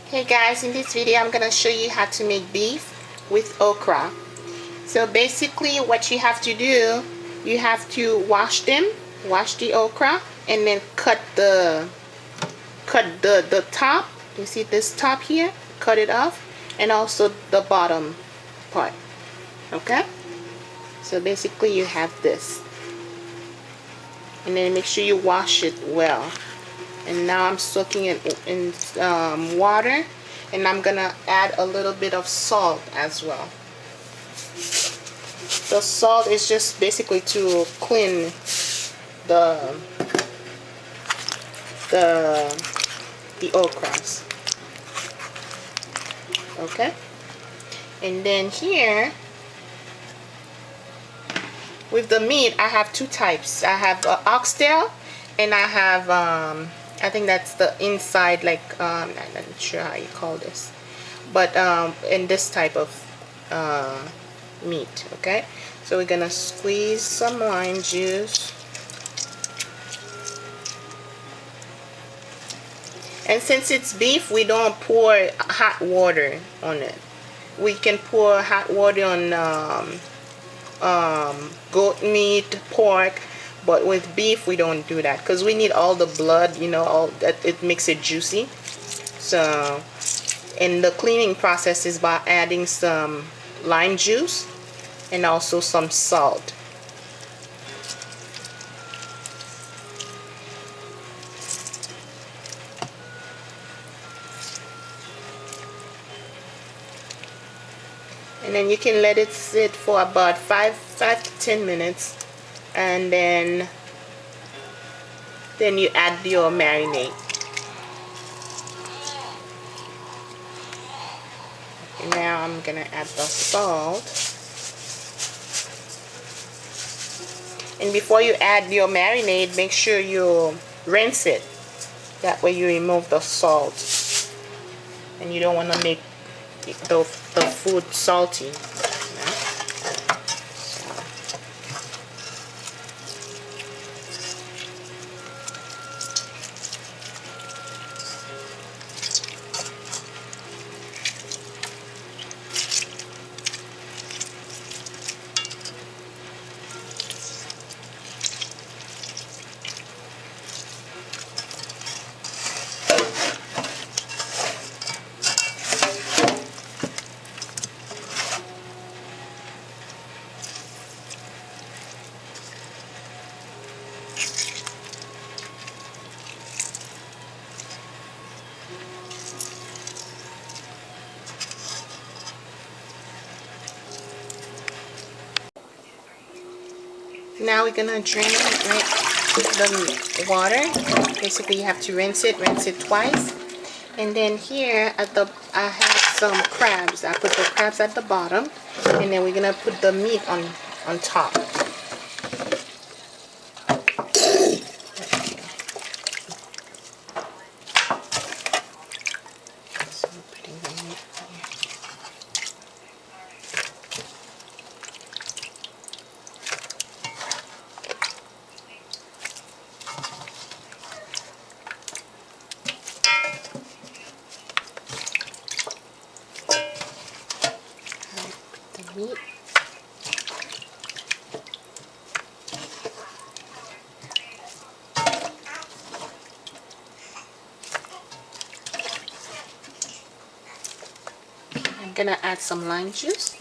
Hey guys, in this video I'm gonna show you how to make beef with okra. So basically what you have to do, you have to wash the okra, and then cut the top. You see this top here? Cut it off, and also the bottom part. Okay? So basically you have this. And then make sure you wash it well. And now I'm soaking it in water, and I'm gonna add a little bit of salt as well. The salt is just basically to clean the okras. Okay, and then here with the meat I have two types. I have oxtail, and I have I think that's the inside, like I'm not sure how you call this, but in this type of meat. Okay, so we're gonna squeeze some lime juice, and since it's beef, we don't pour hot water on it. We can pour hot water on goat meat, pork, but with beef we don't do that because we need all the blood, you know, all that, it makes it juicy. So, and the cleaning process is by adding some lime juice and also some salt. And then you can let it sit for about 5 to 10 minutes, and then you add your marinade. And now I'm gonna add the salt. And before you add your marinade, make sure you rinse it. That way you remove the salt. And you don't want to make the food salty. Now we're gonna drain the water. Basically, you have to rinse it twice. And then here at I have some crabs. I put the crabs at the bottom, and then we're gonna put the meat on top. So I'm putting the meat here. Meat. I'm gonna add some lime juice.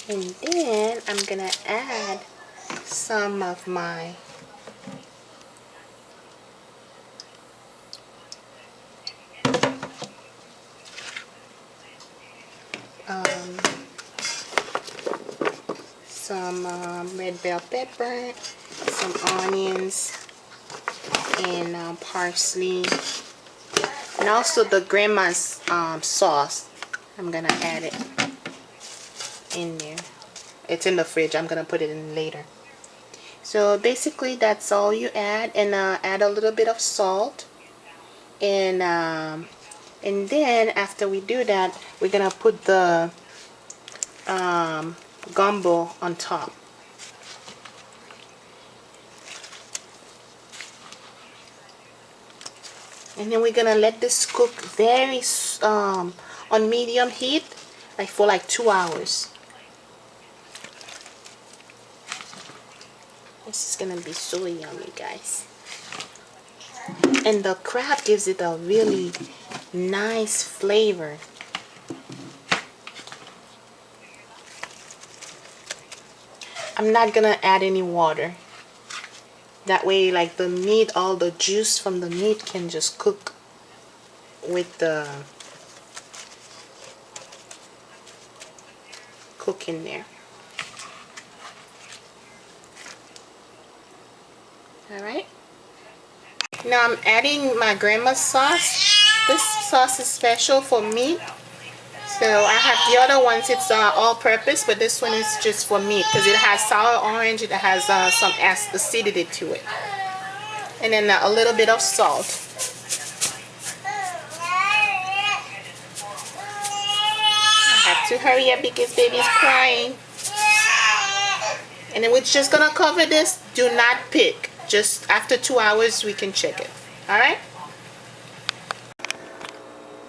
And then I'm gonna add some of my some red bell pepper, some onions, and parsley, and also the grandma's sauce. I'm gonna add it in there. It's in the fridge. I'm gonna put it in later. So basically that's all you add, and add a little bit of salt, and then after we do that, we're gonna put the gumbo on top. And then we're gonna let this cook very on medium heat, like for like 2 hours. This is gonna be so yummy, guys. And the crab gives it a really nice flavor. I'm not gonna add any water. That way, like the meat, all the juice from the meat can just cook with the cook in there. Alright. Now I'm adding my grandma's sauce. This sauce is special for meat. So I have the other ones, it's all-purpose, but this one is just for meat because it has sour orange, it has some acidity to it. And then a little bit of salt. I have to hurry up because baby's crying. And then we're just gonna cover this. Do not pick. Just after 2 hours we can check it. Alright?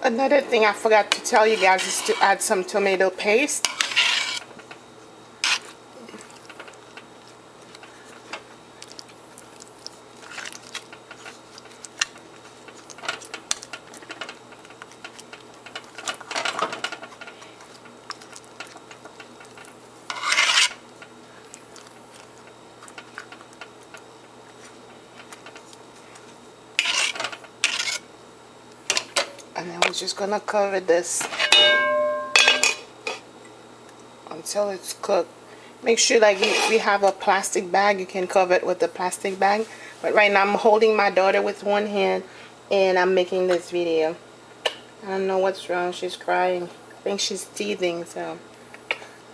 Another thing I forgot to tell you guys is to add some tomato paste. And then we're just gonna cover this until it's cooked. Make sure like if you have a plastic bag, you can cover it with the plastic bag. But right now I'm holding my daughter with one hand and I'm making this video. I don't know what's wrong. She's crying. I think she's teething. So,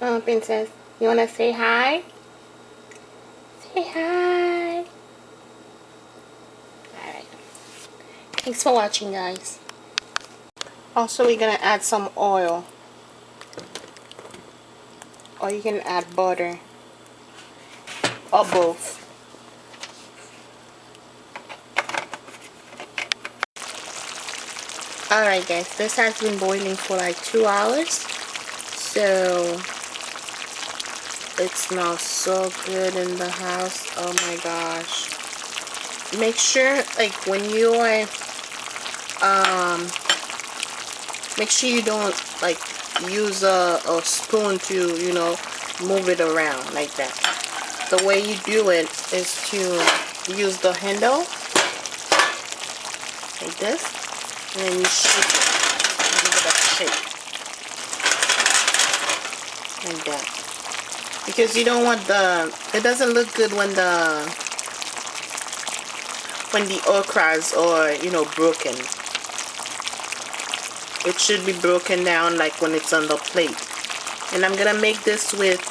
oh, princess, you wanna say hi? Say hi. Alright. Thanks for watching, guys. Also, we're gonna add some oil, or you can add butter, or both. Alright guys, this has been boiling for like 2 hours, so it smells so good in the house. Oh my gosh. Make sure like when you are make sure you don't like use a spoon to, you know, move it around like that. The way you do it is to use the handle like this, and then you shake it, give it a shake like that, because you don't want it doesn't look good when the okras are, you know, broken. It should be broken down like when it's on the plate. And I'm gonna make this with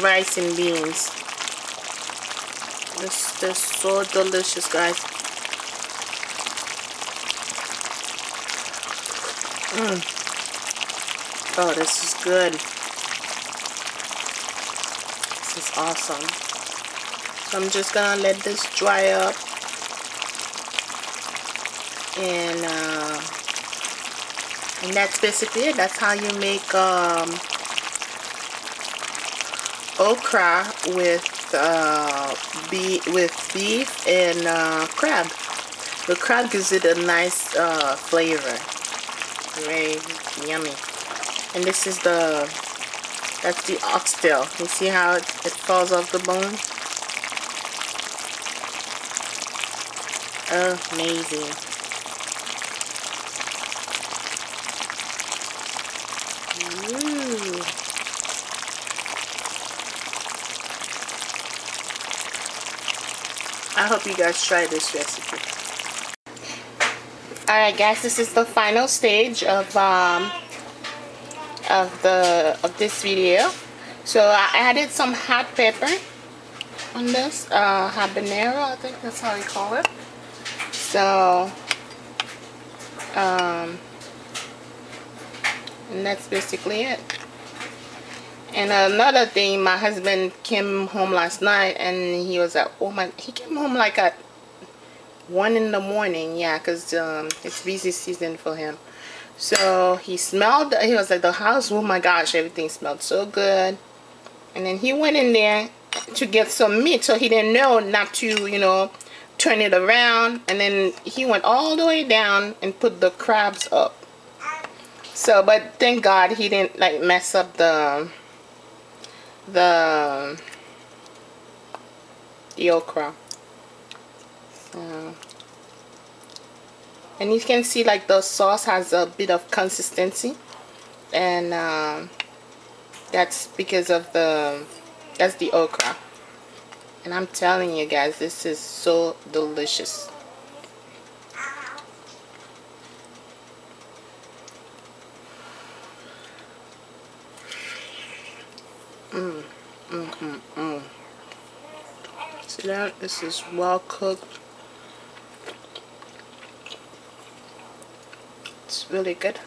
rice and beans. This is so delicious, guys. Oh, this is good. This is awesome. So I'm just gonna let this dry up. And that's basically it. That's how you make okra with beef and crab. The crab gives it a nice flavor. Very yummy. And this is that's the oxtail. You see how it falls off the bone? Amazing. Ooh. I hope you guys try this recipe. Alright guys, this is the final stage of this video. So I added some hot pepper on this, habanero, I think that's how we call it. So And that's basically it. And another thing, my husband came home last night and he was at, oh my, he came home like at 1 in the morning, yeah, because it's busy season for him. So he smelled, he was like, the house, oh my gosh, everything smelled so good. And then he went in there to get some meat, so he didn't know not to, you know, turn it around. And then he went all the way down and put the crabs up. So, but thank God he didn't like mess up the okra. So, and you can see like the sauce has a bit of consistency, and that's because of that's the okra. And I'm telling you guys, this is so delicious. See that? This is well cooked. It's really good.